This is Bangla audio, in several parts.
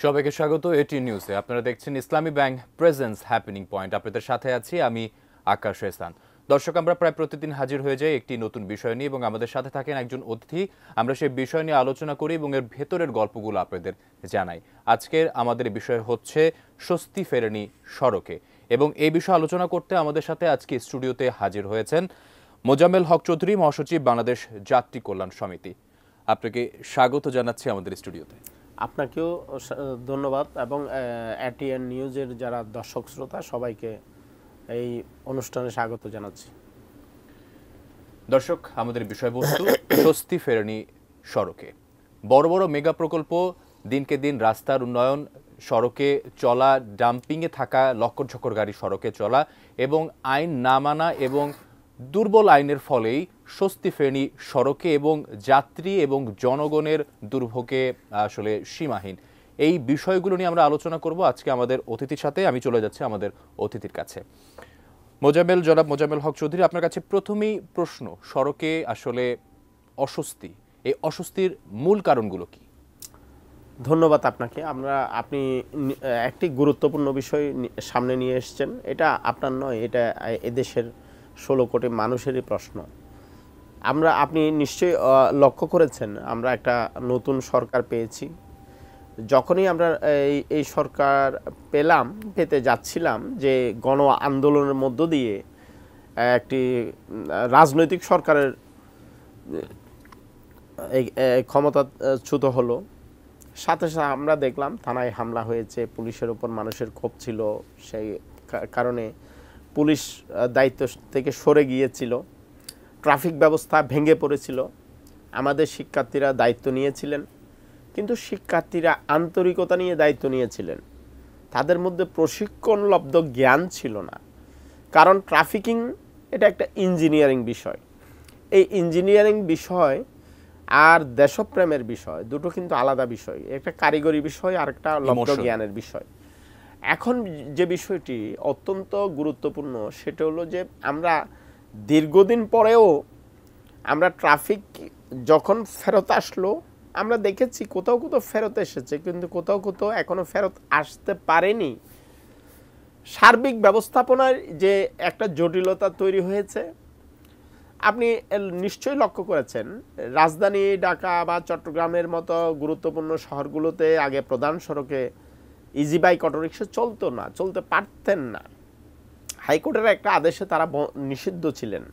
সবাইকে স্বাগত এটি নিউজে। আপনারা দেখছেন ইসলামী ব্যাংক প্রেজেন্স হ্যাপেনিং পয়েন্ট। আপনাদের সাথে আছি আমি আকাশ এহসান। দর্শক, আমরা প্রায় প্রতিদিন হাজির হয়ে যাই একটি নতুন বিষয় নিয়ে এবং আমাদের সাথে থাকেন একজন অতিথি। আমরা সেই বিষয় নিয়ে আলোচনা করি এবং এর ভেতরের গল্পগুলো আপনাদের জানাই। আজকের আমাদের বিষয় হচ্ছে স্বস্তি ফেরেনি সড়কে, এবং এই বিষয়ে আলোচনা করতে আমাদের সাথে আজকে স্টুডিওতে হাজির হয়েছেন মোজাম্মেল হক চৌধুরী, মহাসচিব, বাংলাদেশ যাত্রী কল্যাণ সমিতি। আপনাকে স্বাগত জানাচ্ছি আমাদের স্টুডিওতে। আপনাকেও ধন্যবাদ এবং এটিএন নিউজের যারা দর্শক শ্রোতা সবাইকে এই অনুষ্ঠানে স্বাগত জানাচ্ছি। দর্শক, আমাদের বিষয়বস্তু স্বস্তি ফেরেনি সড়কে। বড় বড় মেগা প্রকল্প, দিনকে দিন রাস্তার উন্নয়ন, সড়কে চলা, ডাম্পিংয়ে থাকা লক্কর ঝক্কর গাড়ি সড়কে চলা এবং আইন না মানা এবং দুর্বল আইনের ফলেই স্বস্তি ফেরেনি সড়কে এবং যাত্রী এবং জনগণের দুর্ভোগে আসলে সীমাহীন। এই বিষয়গুলো নিয়ে আমরা আলোচনা করব আজকে আমাদের অতিথির সাথে। আমি চলে যাচ্ছি আমাদের অতিথির কাছে। জনাব মোজাম্মেল হক চৌধুরী, আপনার কাছে প্রথমেই প্রশ্ন, সড়কে আসলে অস্বস্তি, এই অস্বস্তির মূল কারণগুলো কি? ধন্যবাদ আপনাকে। আপনি একটি গুরুত্বপূর্ণ বিষয় সামনে নিয়ে এসেছেন। এটা আপনার নয়, এটা এদেশের 16 কোটি মানুষেরই প্রশ্ন। আপনি নিশ্চয়ই লক্ষ্য করেছেন, আমরা একটা নতুন সরকার পেয়েছি। যখনই আমরা এই সরকার পেতে যাচ্ছিলাম যে গণ আন্দোলনের মধ্য দিয়ে একটি রাজনৈতিক সরকারের ক্ষমতাচ্যুত হলো, সাথে সাথে আমরা দেখলাম থানায় হামলা হয়েছে, পুলিশের উপর মানুষের ক্ষোভ ছিল, সেই কারণে পুলিশ দায়িত্ব থেকে সরে গিয়েছিল, ট্রাফিক ব্যবস্থা ভেঙে পড়েছিল। আমাদের শিক্ষার্থীরা দায়িত্ব নিয়েছিলেন, কিন্তু শিক্ষার্থীরা আন্তরিকতা নিয়ে দায়িত্ব নিয়েছিলেন, তাদের মধ্যে প্রশিক্ষণলব্ধ জ্ঞান ছিল না। কারণ ট্রাফিকিং এটা একটা ইঞ্জিনিয়ারিং বিষয়। এই ইঞ্জিনিয়ারিং বিষয় আর দেশপ্রেমের বিষয় দুটো কিন্তু আলাদা বিষয়। একটা কারিগরি বিষয় আর একটা লব্ধ জ্ঞানের বিষয়। এখন যে বিষয়টি অত্যন্ত গুরুত্বপূর্ণ সেটা হলো যে আমরা দীর্ঘদিন পরেও আমরা ট্রাফিক যখন ফেরত আসলো, আমরা দেখেছি কোথাও কোথাও ফেরত এসেছে, কিন্তু কোথাও কোথাও এখনো ফেরত আসতে পারেনি। সার্বিক ব্যবস্থাপনার যে একটা জটিলতা তৈরি হয়েছে, আপনি নিশ্চয়ই লক্ষ্য করেছেন, রাজধানী ঢাকা বা চট্টগ্রামের মতো গুরুত্বপূর্ণ শহরগুলোতে আগে প্রধান সড়কে ইজি বাইক অটোরিক্সা চলতে পারতেন না। হাইকোর্টের একটা আদেশে তারা নিষিদ্ধ ছিলেন,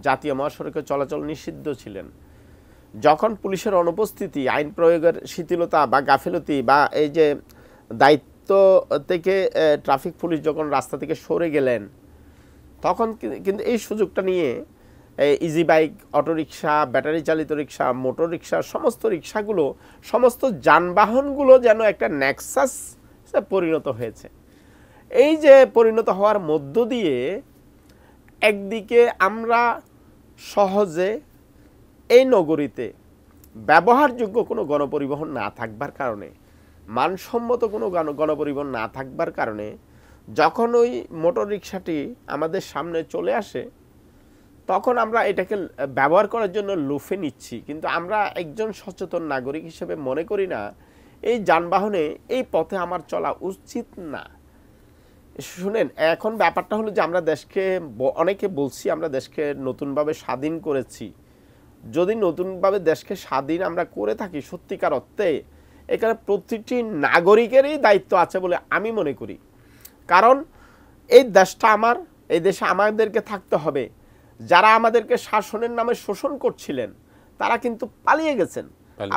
জাতীয় মহাসড়কে চলাচল নিষিদ্ধ ছিলেন। যখন পুলিশের অনুপস্থিতি, আইন প্রয়োগের শিথিলতা বা গাফিলতি বা এই যে দায়িত্ব থেকে ট্রাফিক পুলিশ যখন রাস্তা থেকে সরে গেলেন, তখন কিন্তু এই সুযোগটা নিয়ে ইজি বাইক অটোরিকশা, ব্যাটারি চালিত রিক্সা, মোটর রিক্সা, সমস্ত রিক্সাগুলো, সমস্ত যানবাহনগুলো যেন একটা নেক্সাসে পরিণত হয়েছে। এই যে পরিণত হওয়ার মধ্য দিয়ে একদিকে আমরা সহজে এই নগরীতে ব্যবহারযোগ্য কোনো গণপরিবহন না থাকবার কারণে, মানসম্মত কোনো গণপরিবহন না থাকবার কারণে, যখন ওই মোটর রিক্সাটি আমাদের সামনে চলে আসে, তখন আমরা এটাকে ব্যবহার করার জন্য লুফে নিচ্ছি। কিন্তু আমরা একজন সচেতন নাগরিক হিসেবে মনে করি না এই যানবাহনে, এই পথে আমার চলা উচিত না। শুনেন, এখন ব্যাপারটা হলো যে আমরা দেশকে, অনেকে বলছি আমরা দেশকে নতুনভাবে স্বাধীন করেছি। যদি নতুনভাবে দেশকে স্বাধীন আমরা করে থাকি সত্যিকার অর্থে, এখানে প্রতিটি নাগরিকেরই দায়িত্ব আছে বলে আমি মনে করি। কারণ এই দেশটা আমার, এই দেশে আমাদেরকে থাকতে হবে। যারা আমাদেরকে শাসনের নামে শোষণ করছিলেন তারা কিন্তু পালিয়ে গেছেন,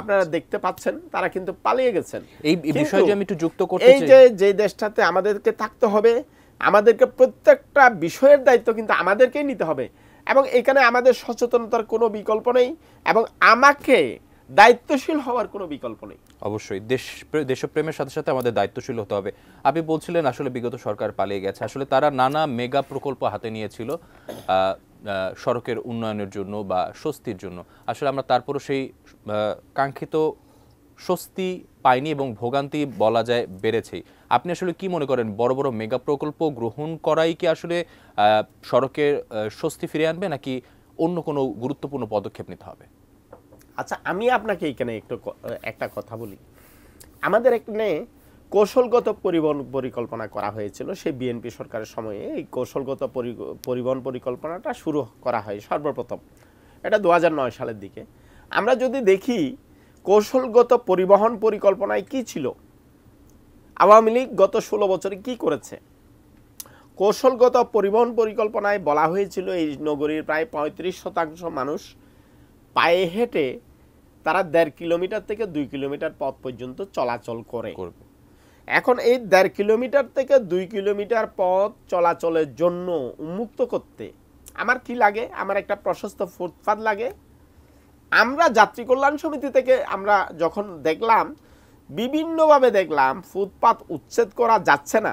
আপনারা দেখতে পাচ্ছেন, তারা কিন্তু পালিয়ে গেছেন। এই বিষয়টি আমি একটু যুক্ত করতে চাই, এই যে দেশটাতে আমাদেরকে থাকতে হবে, আমাদেরকে প্রত্যেকটা বিষয়ের দায়িত্ব কিন্তু আমাদেরকেই নিতে হবে, এবং এখানে আমাদের সচেতনতার কোনো বিকল্প নেই এবং আমাকে দায়িত্বশীল হওয়ার কোনো বিকল্প নেই। অবশ্যই দেশপ্রেমের সাথে সাথে আমাদের দায়িত্বশীল হতে হবে। আপনি বলছিলেন আসলে বিগত সরকার পালিয়ে গেছে, আসলে তারা নানা মেগা প্রকল্প হাতে নিয়েছিল সড়কের উন্নয়নের জন্য বা স্বস্তির জন্য। আসলে আমরা তারপরও সেই কাঙ্ক্ষিত স্বস্তি পাইনি এবং ভোগান্তি বলা যায় বেড়েছেই। আপনি আসলে কি মনে করেন, বড় বড় মেগা প্রকল্প গ্রহণ করাই কি আসলে সড়কের স্বস্তি ফিরিয়ে আনবে, নাকি অন্য কোনো গুরুত্বপূর্ণ পদক্ষেপ নিতে হবে? আচ্ছা, আমি আপনাকে এখানে একটা কথা বলি। আমাদের এখানে কৌশলগত পরিবহন পরিকল্পনা করা হয়েছিল সেই বিএনপি সরকারের সময়ে। এই কৌশলগত পরিবহন পরিকল্পনাটা শুরু করা হয় সর্বপ্রথম, এটা 2009 সালের দিকে। আমরা যদি দেখি কৌশলগত পরিবহন পরিকল্পনায় কি ছিল, আওয়ামী লীগ গত 16 বছরে কি করেছে। কৌশলগত পরিবহন পরিকল্পনায় বলা হয়েছিল এই নগরীর প্রায় 35% মানুষ পায়ে হেঁটে তারা 1.5 কিলোমিটার থেকে 2 কিলোমিটার পথ পর্যন্ত চলাচল করে। এখন এই 1.5 কিলোমিটার থেকে 2 কিলোমিটার পথ চলাচলের জন্য উন্মুক্ত করতে আমার কি লাগে? আমার একটা প্রশস্ত ফুটপাত লাগে। আমরা যাত্রী কল্যাণ সমিতি থেকে আমরা যখন দেখলাম, বিভিন্নভাবে দেখলাম ফুটপাত উচ্ছেদ করা যাচ্ছে না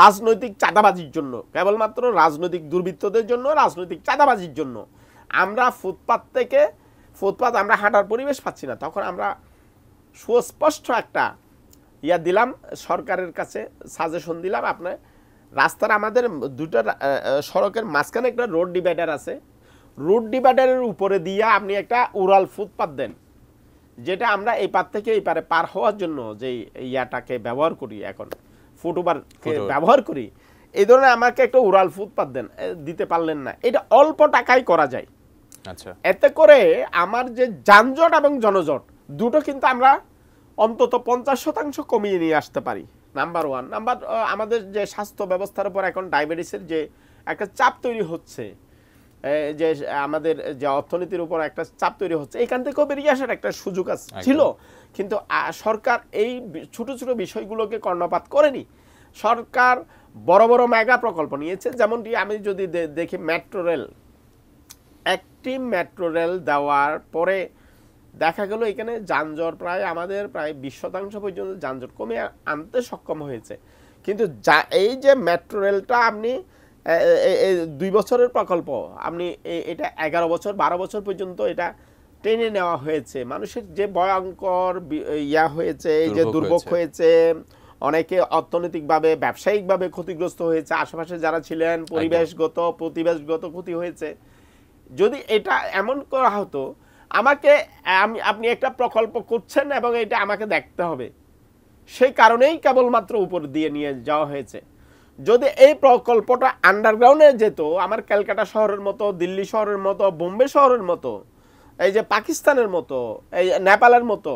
রাজনৈতিক চাঁদাবাজির জন্য, কেবলমাত্র রাজনৈতিক দুর্বৃত্তদের জন্য, রাজনৈতিক চাঁদাবাজির জন্য আমরা ফুটপাত আমরা হাঁটার পরিবেশ পাচ্ছি না। তখন আমরা সুস্পষ্ট একটা দিলাম সরকারের কাছে, সাজেশন দিলাম, আপনার রাস্তার আমাদের দুটো সড়কের মাঝখানে একটা রোড ডিভাইডার আছে, রোড ডিভাইডারের উপরে দিয়ে আপনি একটা উড়াল ফুটপাত দেন, যেটা আমরা এই পার থেকে এই পারে পার হওয়ার জন্য যে ইয়াটাকে ব্যবহার করি, এখন ফুটওভারকে ব্যবহার করি, এই ধরনের আমাকে একটা উড়াল ফুটপাত দেন। দিতে পারলেন না, এটা অল্প টাকায় করা যায়। আচ্ছা, এতে করে আমার যে যানজট এবং জনজট দুটো কিন্তু আমরা অন্তত 50% কমিয়ে নিয়ে আসতে পারি। নাম্বার 1। আমাদের যে স্বাস্থ্য ব্যবস্থার উপর এখন ডায়াবেটিসের যে একটা চাপ তৈরি হচ্ছে, যে আমাদের যে অর্থনীতির উপর একটা চাপ তৈরি হচ্ছে, এখান থেকেও বেরিয়ে আসার একটা সুযোগ ছিল, কিন্তু সরকার এই ছোট ছোট বিষয়গুলোকে কর্ণপাত করেনি। সরকার বড় বড় মেগা প্রকল্প নিয়েছে, যেমনটি আমি যদি দেখি মেট্রো রেল, একটি মেট্রো রেল দেওয়ার পরে দেখা গেল এখানে যানজট আমাদের প্রায় 20% পর্যন্ত যানজট কমে আনতে সক্ষম হয়েছে। কিন্তু এই যে মেট্রো রেলটা আপনি 2 বছরের প্রকল্প, আপনি এটা 11 বছর 12 বছর পর্যন্ত এটা টেনে নেওয়া হয়েছে। মানুষের যে ভয়ঙ্কর হয়েছে, এই যে দুর্ভোগ হয়েছে, অনেকে অর্থনৈতিকভাবে ব্যবসায়িকভাবে ক্ষতিগ্রস্ত হয়েছে, আশেপাশে যারা ছিলেন পরিবেশগত ক্ষতি হয়েছে। যদি এটা এমন করা হতো, আপনি একটা প্রকল্প করছেন এবং এটা আমাকে দেখতে হবে, সেই কারণেই কেবলমাত্র উপর দিয়ে নিয়ে যাওয়া হয়েছে। যদি এই প্রকল্পটা আন্ডারগ্রাউন্ডে যেত, আমার ক্যালকাটা শহরের মতো, দিল্লি শহরের মতো, বোম্বে শহরের মতো, এই যে পাকিস্তানের মতো, এই নেপালের মতো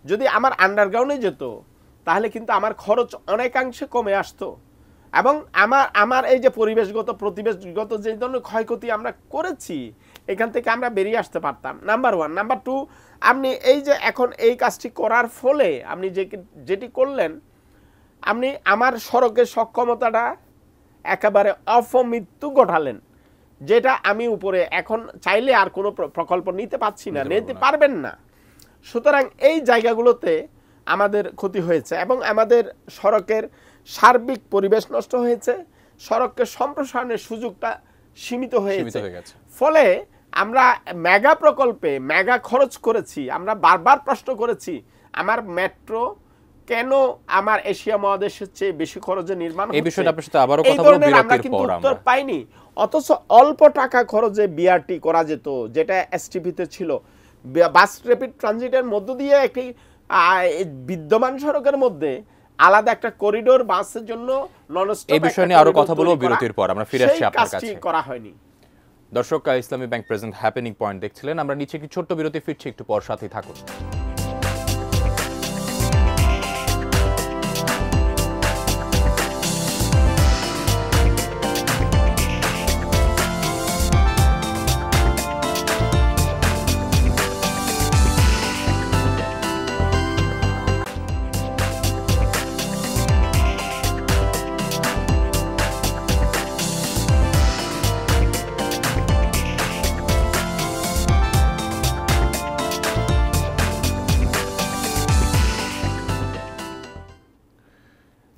যদি আমার আন্ডারগ্রাউন্ডে যেত, তাহলে কিন্তু আমার খরচ অনেকাংশে কমে আসতো এবং আমার এই যে প্রতিবেশগত যে ধরনের ক্ষয়ক্ষতি আমরা করেছি, এখান থেকে আমরা বেরিয়ে আসতে পারতাম। নাম্বার 1। নাম্বার 2, আপনি এই যে এখন এই কাজটি করার ফলে আপনি যেটি করলেন, আপনি আমার সড়কের সক্ষমতাটা একেবারে অপমৃত্যু ঘটালেন, যেটা আমি উপরে এখন চাইলে আর কোনো প্রকল্প নিতে পারবেন না। সুতরাং এই জায়গাগুলোতে আমাদের ক্ষতি হয়েছে এবং আমাদের সড়কের সার্বিক পরিবেশ নষ্ট হয়েছে, সড়ককে সম্প্রসারণের সুযোগটা সীমিত হয়েছে। ফলে আমরা মেগা প্রকল্পে মেগা খরচ করেছি। আমরা বারবার প্রশ্ন করেছি, আমার মেট্রো কেন আমার এশিয়া মহাদেশের চেয়ে বেশি খরচে নির্মাণ হচ্ছে? এই বিষয়টা আপনার সাথে আবারও কথা বলবো বিরতির পর। আমরা উত্তর পাইনি। অথচ অল্প টাকা খরচে বিআরটি করা যেত, যেটা এসটিপিতে ছিল। বাস র্যাপিড ট্রানজিটের মধ্য দিয়ে একটি বিদ্যমান সড়কের মধ্যে আলাদা একটা করিডোর বাসের জন্য ননস্টপ। এই বিষয় নিয়ে আরো কথা বলবো বিরতির পর। আমরা ফিরে আসছি আপনার কাছে। করা হয়নি। দর্শক, ইসলামী ব্যাংক প্রেজেন্ট হ্যাপেনিং পয়েন্ট দেখছিলেন। আমরা নিচে একটি ছোট্ট বিরতি, ফিরছি একটু পর, সাথেই থাকুন।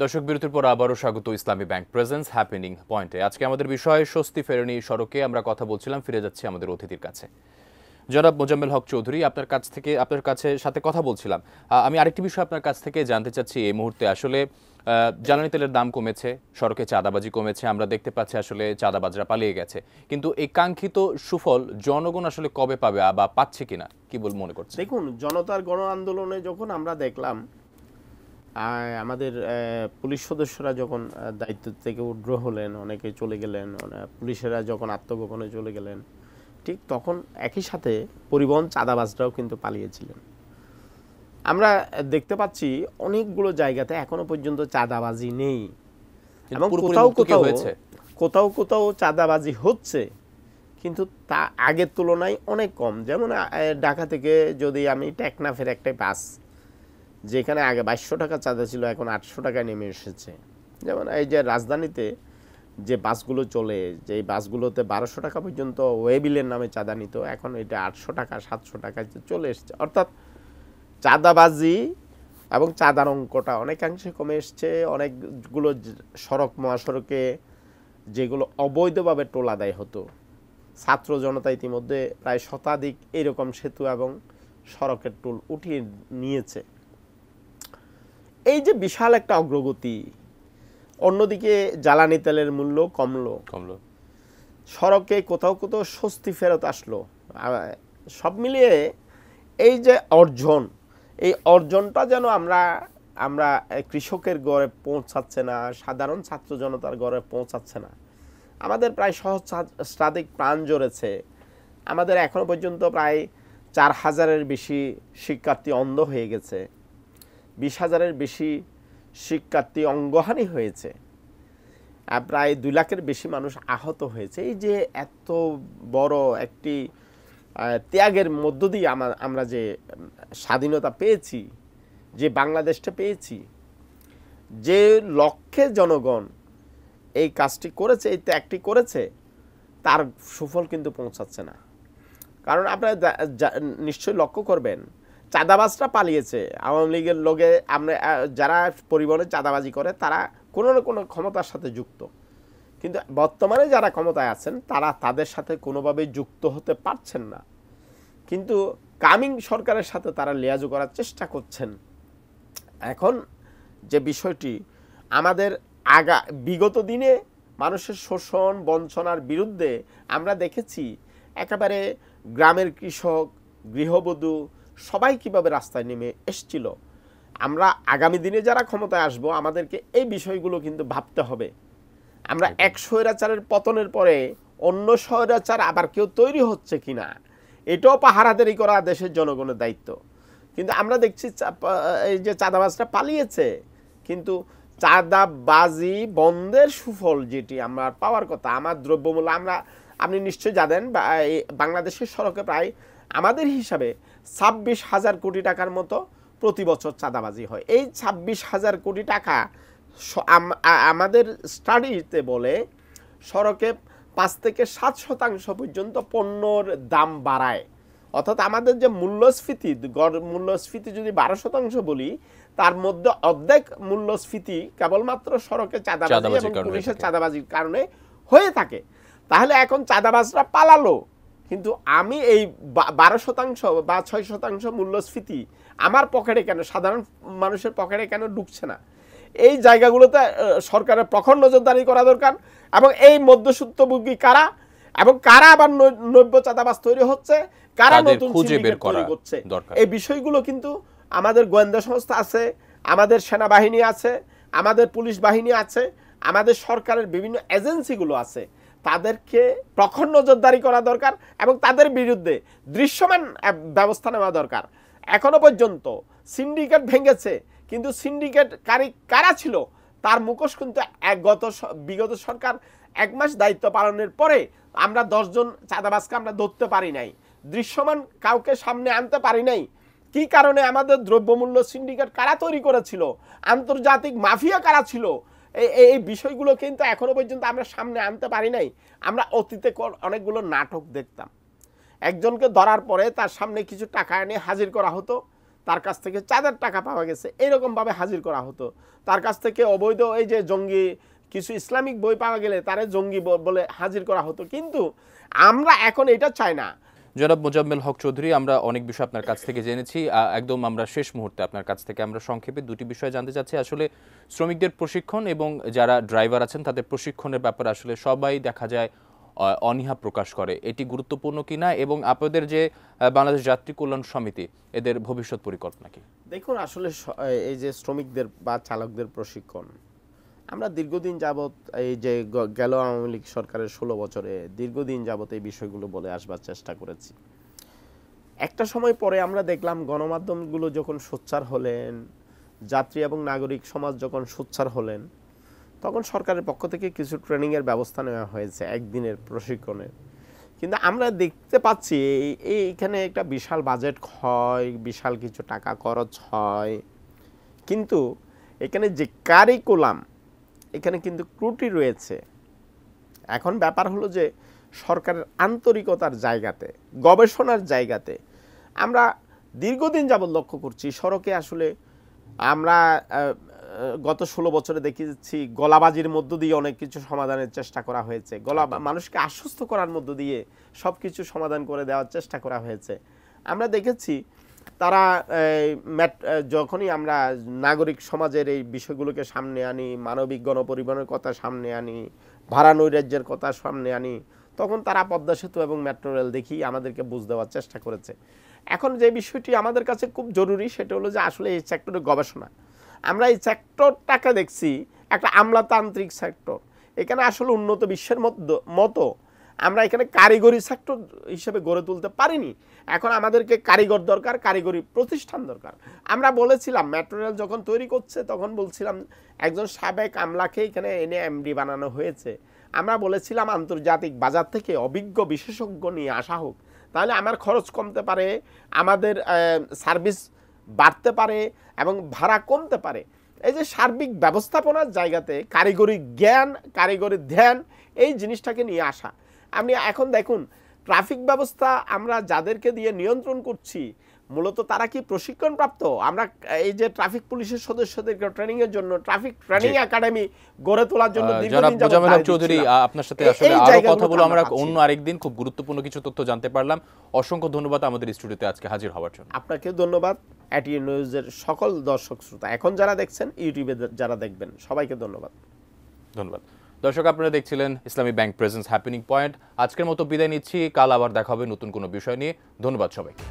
দর্শক, বিরতির পর আবারও স্বাগত ইসলামী ব্যাংক প্রেজেন্স হ্যাপেনিং পয়েন্টে। আজকে আমাদের বিষয় স্বস্তি ফেরেনি সড়কে আমরা কথা বলছিলাম। ফিরে যাচ্ছি আমাদের অতিথির কাছে। জনাব মোজাম্মেল হক চৌধুরী, আপনার কাছে সাথে কথা বলছিলাম। আমি আরেকটি বিষয় আপনার কাছ থেকে জানতে চাচ্ছি। এই মুহূর্তে আসলে জ্বালানি তেলের দাম কমেছে, সড়কে চাঁদাবাজি কমেছে, আমরা দেখতে পাচ্ছি আসলে চাঁদাবাজরা পালিয়ে গেছে, কিন্তু এই কাঙ্ক্ষিত সুফল জনগণ আসলে কবে পাবে বা পাচ্ছে কিনা, কি মনে করছে? দেখুন, জনতার গণ আন্দোলনে যখন আমরা দেখলাম আমাদের পুলিশ সদস্যরা যখন দায়িত্ব থেকে উড্র হলেন, অনেকে চলে গেলেন, পুলিশেরা যখন আত্মগোপনে চলে গেলেন, ঠিক তখন একই সাথে পরিবহন চাঁদাবাজরাও কিন্তু পালিয়েছিলেন। আমরা দেখতে পাচ্ছি অনেকগুলো জায়গাতে এখনো পর্যন্ত চাঁদাবাজি নেই, এবং কোথাও কোথাও চাঁদাবাজি হচ্ছে, কিন্তু তা আগের তুলনায় অনেক কম। যেমন ঢাকা থেকে যদি আমি টেকনাফের একটা বাস, যেখানে আগে 2200 টাকা চাঁদা ছিল, এখন 800 টাকায় নেমে এসেছে। যেমন এই যে রাজধানীতে যে বাসগুলো চলে, যে বাসগুলোতে 1200 টাকা পর্যন্ত ওয়েবিলের নামে চাঁদা নিত, এখন এটা 800 টাকা 700 টাকায় চলে এসছে। অর্থাৎ চাঁদাবাজি এবং চাঁদার অঙ্কটা অনেকাংশে কমে এসছে। অনেকগুলো সড়ক মহাসড়কে যেগুলো অবৈধভাবে টোল আদায় হতো, ছাত্র জনতা ইতিমধ্যে প্রায় শতাধিক এরকম সেতু এবং সড়কের টোল উঠিয়ে নিয়েছে। এই যে বিশাল একটা অগ্রগতি, অন্যদিকে জ্বালানি তেলের মূল্য কমলো, সড়কে কোথাও কোথাও স্বস্তি ফেরত আসলো। সব মিলিয়ে এই যে অর্জন, এই অর্জনটা যেন আমরা কৃষকের ঘরে পৌঁছাচ্ছে না, সাধারণ ছাত্র জনতার ঘরে পৌঁছাচ্ছে না। আমাদের প্রায় সহস্রাধিক প্রাণ জড়েছে। আমাদের এখনো পর্যন্ত প্রায় 4000-এর বেশি শিক্ষার্থী অন্ধ হয়ে গেছে, 20,000-এর বেশি শিক্ষার্থী অঙ্গহানি হয়েছে, প্রায় 2 লাখের বেশি মানুষ আহত হয়েছে। এই যে এত বড় একটি ত্যাগের মধ্য দিয়ে আমরা যে স্বাধীনতা পেয়েছি, যে বাংলাদেশটা পেয়েছি, যে লক্ষ্যে জনগণ এই কাজটি করেছে, এই ত্যাগটি করেছে, তার সুফল কিন্তু পৌঁছাচ্ছে না। কারণ আপনারা নিশ্চয়ই লক্ষ্য করবেন, চাঁদাবাজরা পালিয়েছে। আওয়ামী লীগের লোকে আমরা যারা পরিবহনে চাঁদাবাজি করে তারা কোনো না কোনো ক্ষমতার সাথে যুক্ত, কিন্তু বর্তমানে যারা ক্ষমতায় আছেন তারা তাদের সাথে কোনোভাবেই যুক্ত হতে পারছেন না। কিন্তু কামিং সরকারের সাথে তারা লিয়াজু করার চেষ্টা করছেন। এখন যে বিষয়টি আমাদের বিগত দিনে মানুষের শোষণ বঞ্চনার বিরুদ্ধে আমরা দেখেছি, একেবারে গ্রামের কৃষক, গৃহবধূ সবাই কিভাবে রাস্তায় নেমে এসছিল। আমরা আগামী দিনে যারা ক্ষমতায় আসবো, আমাদেরকে এই বিষয়গুলো কিন্তু ভাবতে হবে। আমরা এক স্বৈরাচারের পতনের পরে অন্য স্বৈরাচার আবার কেউ তৈরি হচ্ছে কিনা, এটাও পাহারাদারি করা দেশের জনগণের দায়িত্ব। কিন্তু আমরা দেখছি এই যে চাঁদাবাজটা পালিয়েছে, কিন্তু চাঁদাবাজি বন্ধের সুফল যেটি আমরা পাওয়ার কথা, আমার দ্রব্যমূল্য আপনি নিশ্চয়ই জানেন, বাংলাদেশের সড়কে প্রায় আমাদের হিসাবে 26,000 কোটি টাকার মতো প্রতি বছর চাঁদাবাজি হয়। এই 26,000 কোটি টাকা আমাদের স্টাডিতে বলে সড়কে 5 থেকে 7% পর্যন্ত পণ্যর দাম বাড়ায়। অর্থাৎ আমাদের যে মূল্যস্ফীতি যদি 12% বলি, তার মধ্যে অর্ধেক মূল্যস্ফীতি কেবলমাত্র সড়কে চাঁদাবাজি এবং পুলিশের চাঁদাবাজির কারণে হয়ে থাকে। তাহলে এখন চাঁদাবাজরা পালালো, কিন্তু আমি এই 12% বা 6% মূল্যস্ফীতি আমার পকেটে কেন, সাধারণ মানুষের পকেটে কেন ঢুকছে না? এই জায়গাগুলোতে সরকারের প্রখর নজরদারি করা দরকার। এবং এই মধ্যস্বত্বভোগী কারা, এবং কারা আবার নব্য চাঁদাবাজ তৈরি হচ্ছে, কারা নতুন সিন্ডিকেট তৈরি করছে, এই বিষয়গুলো কিন্তু আমাদের গোয়েন্দা সংস্থা আছে, আমাদের সেনাবাহিনী আছে, আমাদের পুলিশ বাহিনী আছে, আমাদের সরকারের বিভিন্ন এজেন্সিগুলো আছে। তাদেরকে প্রখর নজরদারি করা দরকার এবং তাদের বিরুদ্ধে দৃশ্যমান ব্যবস্থা নেওয়া দরকার। এখনো পর্যন্ত সিন্ডিকেট ভেঙেছে, কিন্তু সিন্ডিকেটকারী কারা ছিল তার মুখোশ কিন্তু বিগত সরকার 1 মাস দায়িত্ব পালনের পরে আমরা 10 জন চাঁদাবাজকে আমরা ধরতে পারি নাই, দৃশ্যমান কাউকে সামনে আনতে পারি নাই। কি কারণে? আমাদের দ্রব্যমূল্য সিন্ডিকেট কারা তৈরি করেছিল, আন্তর্জাতিক মাফিয়া কারা ছিল, এই বিষয়গুলো কিন্তু এখনো পর্যন্ত আমরা সামনে আনতে পারি নাই। আমরা অতীতে অনেকগুলো নাটক দেখতাম, একজনকে ধরার পরে তার সামনে কিছু টাকা এনে হাজির করা হতো, তার কাছ থেকে চাঁদার টাকা পাওয়া গেছে এরকমভাবে হাজির করা হতো। তার কাছ থেকে অবৈধ এই যে জঙ্গি কিছু ইসলামিক বই পাওয়া গেলে তারে জঙ্গি বলে হাজির করা হতো। কিন্তু আমরা এখন এটা চাই না। জনাব মোজাম্মেল হক চৌধুরী, আমরা অনেক বিষয় আপনার কাছ থেকে জেনেছি। একদম আমরা শেষ মুহূর্তে আপনার কাছ থেকে আমরা সংক্ষেপে 2টি বিষয় জানতে চাচ্ছি। আসলে শ্রমিকদের প্রশিক্ষণ এবং যারা ড্রাইভার আছেন তাদের প্রশিক্ষণের ব্যাপারে আসলে সবাই দেখা যায় অনীহা প্রকাশ করে, এটি গুরুত্বপূর্ণ কিনা এবং আপনাদের যে বাংলাদেশ যাত্রী কল্যাণ সমিতি এদের ভবিষ্যৎ পরিকল্পনা কি? দেখুন, আসলে এই যে শ্রমিকদের বা চালকদের প্রশিক্ষণ, আমরা দীর্ঘদিন যাবৎ এই যে গেল আওয়ামী লীগ সরকারের 16 বছরে দীর্ঘদিন যাবৎ এই বিষয়গুলো বলে আসবার চেষ্টা করেছি। একটা সময় পরে আমরা দেখলাম গণমাধ্যমগুলো যখন সোচ্চার হলেন, যাত্রী এবং নাগরিক সমাজ যখন সোচ্চার হলেন, তখন সরকারের পক্ষ থেকে কিছু ট্রেনিংয়ের ব্যবস্থা নেওয়া হয়েছে, একদিনের প্রশিক্ষণের। কিন্তু আমরা দেখতে পাচ্ছি এইখানে একটা বিশাল বাজেট হয়, বিশাল কিছু টাকা খরচ হয়, কিন্তু এখানে যে কারিকুলাম, এখানে কিন্তু ত্রুটি রয়েছে। এখন ব্যাপার হলো যে সরকারের আন্তরিকতার জায়গাতে, গবেষণার জায়গাতে আমরা দীর্ঘদিন যাবৎ লক্ষ্য করছি সড়কে আসলে আমরা গত 16 বছরে দেখেছি গলাবাজির মধ্য দিয়ে অনেক কিছু সমাধানের চেষ্টা করা হয়েছে, মানুষকে আশ্বস্ত করার মধ্য দিয়ে সব কিছু সমাধান করে দেওয়ার চেষ্টা করা হয়েছে। আমরা দেখেছি তারা যখনই আমরা নাগরিক সমাজের এই বিষয়গুলোকে সামনে আনি, মানবিক গণপরিবহনের কথা সামনে আনি, ভাড়া নৈরাজ্যের কথা সামনে আনি, তখন তারা পদ্মা সেতু এবং মেট্রো রেল দেখি আমাদেরকে বুঝ দেওয়ার চেষ্টা করেছে। এখন যে বিষয়টি আমাদের কাছে খুব জরুরি সেটা হলো যে আসলে এই সেক্টরের গবেষণা। আমরা এই সেক্টরটাকে দেখছি একটা আমলাতান্ত্রিক সেক্টর, এখানে আসলে উন্নত বিশ্বের মতো আমরা এখানে কারিগরি সেক্টর হিসেবে গড়ে তুলতে পারিনি। এখন আমাদেরকে কারিগর দরকার, কারিগরি প্রতিষ্ঠান দরকার। আমরা বলেছিলাম মেট্রো রেল যখন তৈরি করছে তখন বলছিলাম একজন সাবেক আমলাকে এখানে এনে এমডি বানানো হয়েছে। আমরা বলেছিলাম আন্তর্জাতিক বাজার থেকে অভিজ্ঞ বিশেষজ্ঞ নিয়ে আসা হোক, তাহলে আমার খরচ কমতে পারে, আমাদের সার্ভিস বাড়তে পারে এবং ভাড়া কমতে পারে। এই যে সার্বিক ব্যবস্থাপনার জায়গাতে কারিগরি জ্ঞান, কারিগরি ধ্যান, এই জিনিসটাকে নিয়ে আসা। আপনি এখন দেখুন ট্রাফিক ব্যবস্থা আমরা যাদেরকে দিয়ে নিয়ন্ত্রণ করছি মূলত তারা কি প্রশিক্ষণপ্রাপ্ত? আমরা এই যে ট্রাফিক পুলিশের সদস্যদেরকে ট্রেনিং এর জন্য ট্রাফিক ট্রেনিং একাডেমি গড়ে তোলার জন্য জনাব মোজাম্মেল হক চৌধুরী, আপনার সাথে আসলে আরো কথা বলবো আমরা অন্য আরেকদিন। খুব গুরুত্বপূর্ণ কিছু তথ্য জানতে পারলাম। অসংখ্য ধন্যবাদ আমাদের স্টুডিওতে আজকে হাজির হওয়ার জন্য। আপনাকে ধন্যবাদ। এটি নিউজের সকল দর্শক শ্রোতা, এখন যারা দেখছেন, ইউটিউবে যারা দেখবেন, সবাইকে ধন্যবাদ। ধন্যবাদ। দর্শক, আপনারা দেখছিলেন ইসলামী ব্যাংক প্রেজেন্স হ্যাপেনিং পয়েন্ট। আজকের মতো বিদায় নিচ্ছি, কাল আবার দেখা হবে নতুন কোনো বিষয় নিয়ে। ধন্যবাদ সবাইকে।